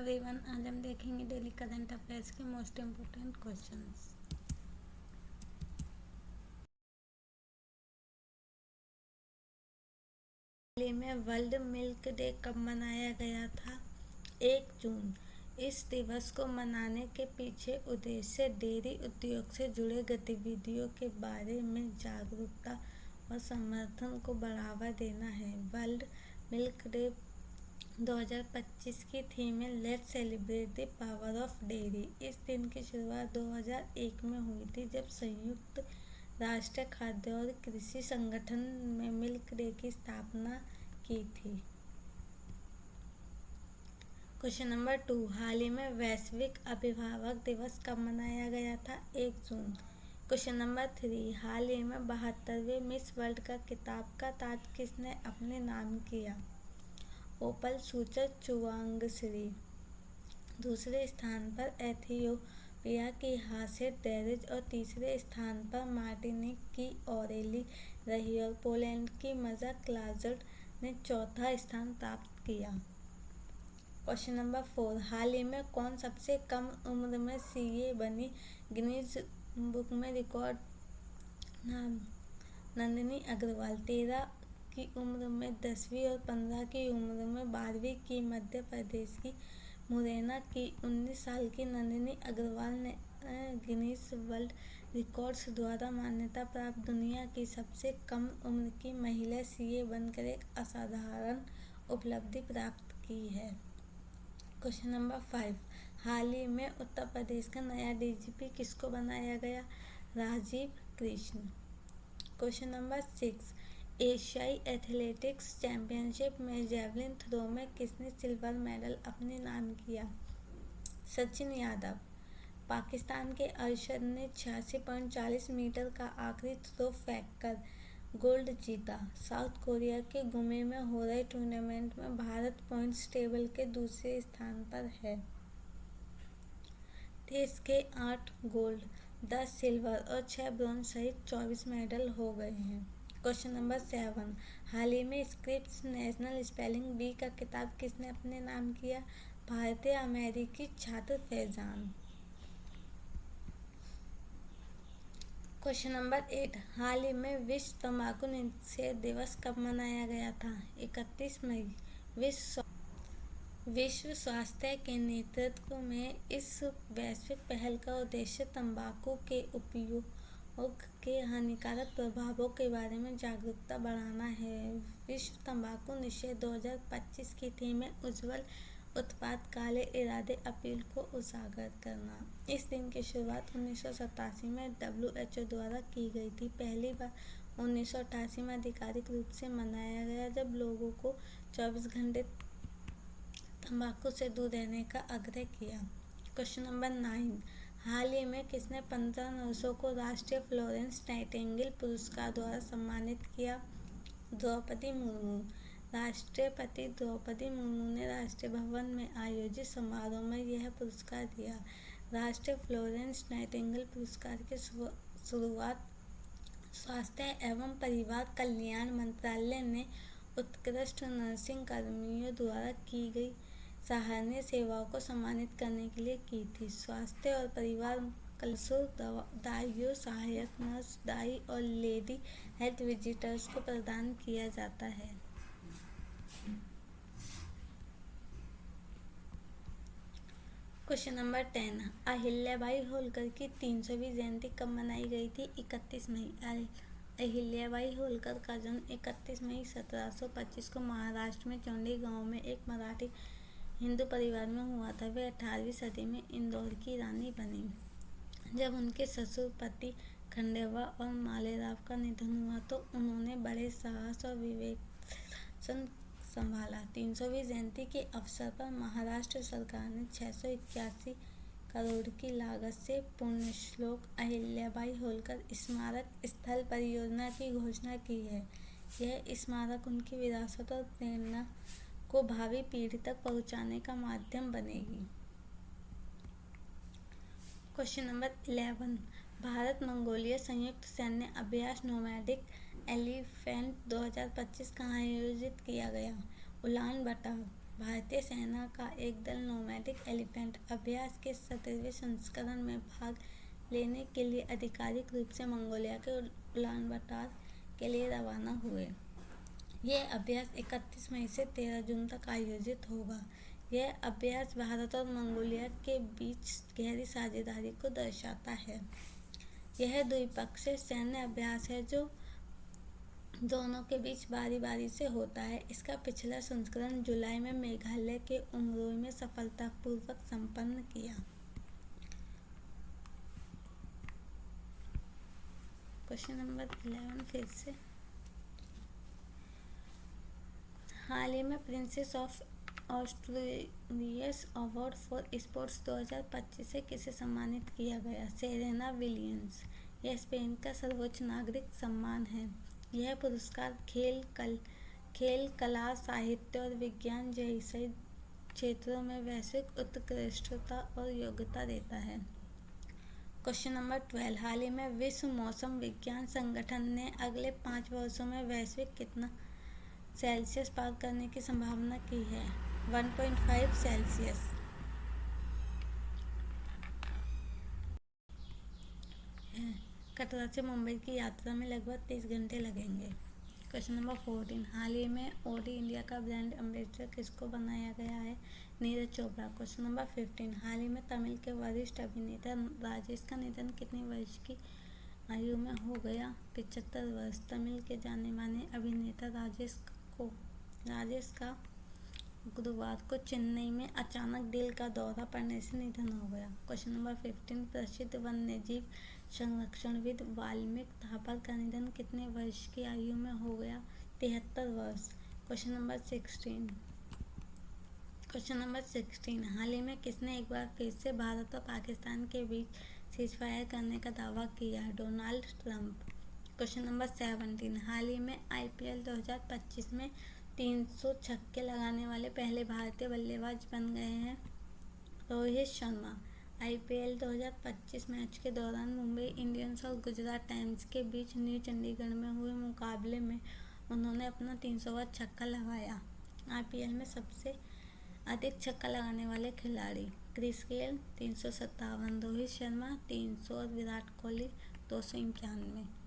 Everyone, आज हम देखेंगे डेली करंट अफेयर्स के मोस्ट इम्पोर्टेंट क्वेश्चंस। हाल ही में वर्ल्ड मिल्क डे कब मनाया गया था? 1 जून। इस दिवस को मनाने के पीछे उद्देश्य डेयरी उद्योग से जुड़े गतिविधियों के बारे में जागरूकता और समर्थन को बढ़ावा देना है। वर्ल्ड मिल्क डे 2025 की थीम है let's celebrate the power of dairy. इस दिन की शुरुआत 2001 में हुई थी, जब संयुक्त राष्ट्र खाद्य और कृषि संगठन में मिल्क डे की स्थापना की थी। क्वेश्चन नंबर 2, हाल ही में वैश्विक अभिभावक दिवस कब मनाया गया था? 1 जून। क्वेश्चन नंबर 3, हाल ही में 72वें मिस वर्ल्ड का खिताब का ताज किसने अपने नाम किया? ओपल सूचर चुवांगश्री। दूसरे स्थान पर एथियोपिया की हासेट डेरिज और तीसरे स्थान पर मार्टिनिक की औरेली रही और पोलैंड की मजा क्लाजट ने चौथा स्थान प्राप्त किया। क्वेश्चन नंबर 4, हाल ही में कौन सबसे कम उम्र में सीए बनी? गिनीज बुक में रिकॉर्ड नाम नंदिनी अग्रवाल। 13 की उम्र में 10वीं और 15 की उम्र में 12वीं की मध्य प्रदेश की मुरैना की 19 साल की नंदिनी अग्रवाल ने गिनीज वर्ल्ड रिकॉर्ड्स द्वारा मान्यता प्राप्त दुनिया की सबसे कम उम्र की महिला सीए बनकर एक असाधारण उपलब्धि प्राप्त की है। क्वेश्चन नंबर 5, हाल ही में उत्तर प्रदेश का नया डीजीपी किसको बनाया गया? राजीव कृष्ण। क्वेश्चन नंबर 6, एशियाई एथलेटिक्स चैंपियनशिप में जैवलिन थ्रो में किसने सिल्वर मेडल अपने नाम किया? सचिन यादव। पाकिस्तान के अरशद ने 86.40 मीटर का आखिरी थ्रो फेंककर गोल्ड जीता। साउथ कोरिया के गुमे में हो रहे टूर्नामेंट में भारत पॉइंट्स टेबल के दूसरे स्थान पर है। देश के 8 गोल्ड, 10 सिल्वर और 6 ब्रॉन्ज सहित 24 मेडल हो गए हैं। क्वेश्चन नंबर 7, हाल ही में स्क्रिप्स नेशनल स्पेलिंग बी का खिताब किसने अपने नाम किया? भारतीय अमेरिकी छात्र फैजान। क्वेश्चन नंबर 8, हाल ही में विश्व तंबाकू निषेध दिवस कब मनाया गया था? 31 मई। विश्व स्वास्थ्य के नेतृत्व में इस वैश्विक पहल का उद्देश्य तंबाकू के उपयोग के हानिकारक प्रभावों के बारे में जागरूकता बढ़ाना है। विश्व तंबाकू निषेध 2025 की थीम है उज्ज्वल उत्पाद काले इरादे अपील को उजागर करना। इस दिन की शुरुआत 1987 में WHO द्वारा की गई थी। पहली बार 1988 में आधिकारिक रूप से मनाया गया, जब लोगों को 24 घंटे तंबाकू से दूर रहने का आग्रह किया। क्वेश्चन नंबर 9, हाल ही में किसने 15 नर्सों को राष्ट्रीय फ्लोरेंस नाइटिंगेल पुरस्कार द्वारा सम्मानित किया? द्रौपदी मुर्मू। राष्ट्रपति द्रौपदी मुर्मू ने राष्ट्रीय भवन में आयोजित समारोह में यह पुरस्कार दिया। राष्ट्रीय फ्लोरेंस नाइटिंगेल पुरस्कार की शुरुआत स्वास्थ्य एवं परिवार कल्याण मंत्रालय ने उत्कृष्ट नर्सिंग कर्मियों द्वारा की गई सराहनीय सेवाओं को सम्मानित करने के लिए की थी। स्वास्थ्य और परिवार दाइयों, सहायक नर्स, दाई और लेडी हेल्थ विजिटर्स को प्रदान किया जाता है। क्वेश्चन नंबर 10, अहिल्याबाई होलकर की 300वीं जयंती कब मनाई गई थी? 31 मई। अहिल्याबाई होलकर का जन्म 31 मई 1725 को महाराष्ट्र में चौंडी गांव में एक मराठी हिंदू परिवार में हुआ था। वे 18वीं सदी में इंदौर की रानी बनी। जब उनके ससुर पति खंडेवा और मालेराव का निधन हुआ तो उन्होंने बड़े साहस और विवेक से शासन संभाला। 300वीं जयंती के अवसर पर महाराष्ट्र सरकार ने 681 करोड़ की लागत से पुण्यश्लोक अहिल्याबाई होलकर स्मारक स्थल परियोजना की घोषणा की है। यह स्मारक उनकी विरासत और प्रेरणा को भावी पीढ़ी तक पहुंचाने का माध्यम बनेगी। क्वेश्चन नंबर 11, भारत मंगोलिया संयुक्त सैन्य अभ्यास नोमैडिक एलिफेंट 2025 कहाँ आयोजित किया गया? उलान बटार। भारतीय सेना का एक दल नोमैडिक एलिफेंट अभ्यास के 17वें संस्करण में भाग लेने के लिए आधिकारिक रूप से मंगोलिया के उलानबाटर के लिए रवाना हुए। यह अभ्यास 31 मई से 13 जून तक आयोजित होगा। यह अभ्यास भारत और मंगोलिया के बीच गहरी साझेदारी को दर्शाता है। यह द्विपक्षीय सैन्य अभ्यास है जो दोनों के बीच बारी बारी से होता है। इसका पिछला संस्करण जुलाई में मेघालय के उमरोई में सफलतापूर्वक संपन्न किया। क्वेश्चन नंबर 11 फिर से। हाल ही में Princess of Asturias award for sports 2025 से किसे सम्मानित किया गया? Serena Williams. यह स्पेन का सर्वोच्च नागरिक सम्मान है। यह पुरस्कार खेल, कला, साहित्य और विज्ञान जैसे क्षेत्रों में वैश्विक उत्कृष्टता और योग्यता देता है। Question number 12। हाल ही में विश्व मौसम विज्ञान संगठन ने अगले 5 वर्षों में वैश्विक कितना सेल्सियस पार करने की संभावना की है? 1.5 सेल्सियस। कटरा से मुंबई की यात्रा में लगभग 30 घंटे लगेंगे। Question number 14। हाल ही में ऑडी इंडिया का ब्रांड एम्बेसडर किसको बनाया गया है? नीरज चोपड़ा। Question number 15। हाल ही में तमिल के वरिष्ठ अभिनेता राजेश का निधन कितने वर्ष की आयु में हो गया? 75 वर्ष। तमिल के जाने माने अभिनेता राजेश का गुरुवार को चेन्नई में अचानक दिल का दौरा पड़ने से निधन हो गया। Question number 15। प्रसिद्ध वन्यजीव संरक्षणविद वाल्मीकि थापर का निधन कितने वर्ष की आयु में हो गया? 73 वर्ष। Question number 16। हाल ही में किसने एक बार फिर से भारत और पाकिस्तान के बीच सीजफायर करने का दावा किया? Donald Trump. Question number 17। हाल ही में IPL 2025 में 300 छक्के लगाने वाले पहले भारतीय बल्लेबाज बन गए हैं रोहित शर्मा। IPL 2025 मैच के दौरान मुंबई इंडियंस और गुजरात टाइम्स के बीच न्यू चंडीगढ़ में हुए मुकाबले में उन्होंने अपना 300वां छक्का लगाया। IPL में सबसे अधिक छक्का लगाने वाले खिलाड़ी क्रिस गेल 357, रोहित शर्मा 300 और विराट कोहली 291।